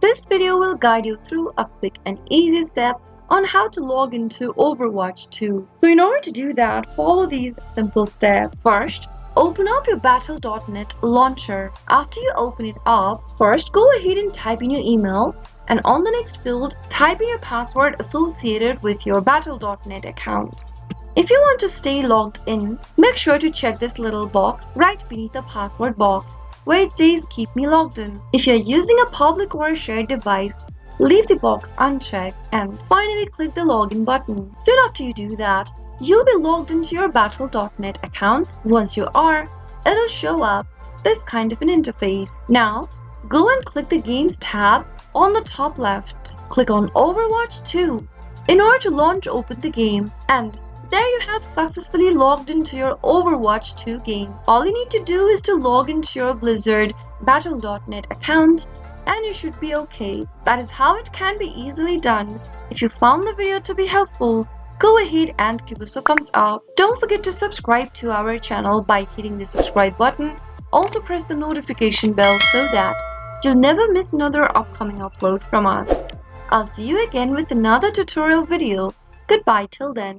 This video will guide you through a quick and easy step on how to log into Overwatch 2. So in order to do that, follow these simple steps. First, open up your battle.net launcher. After you open it up, first go ahead and type in your email, and on the next field, type in your password associated with your battle.net account. If you want to stay logged in, make sure to check this little box right beneath the password box where it says keep me logged in. If you're using a public or a shared device, leave the box unchecked and finally click the login button. Soon after you do that, you'll be logged into your battle.net account. Once you are, it'll show up this kind of an interface. Now, go and click the Games tab on the top left. Click on Overwatch 2 in order to launch open the game, and there you have successfully logged into your Overwatch 2 game. All you need to do is to log into your Blizzard Battle.net account and you should be okay. That is how it can be easily done. If you found the video to be helpful, go ahead and give us a thumbs up. Don't forget to subscribe to our channel by hitting the subscribe button. Also press the notification bell so that you'll never miss another upcoming upload from us. I'll see you again with another tutorial video. Goodbye till then.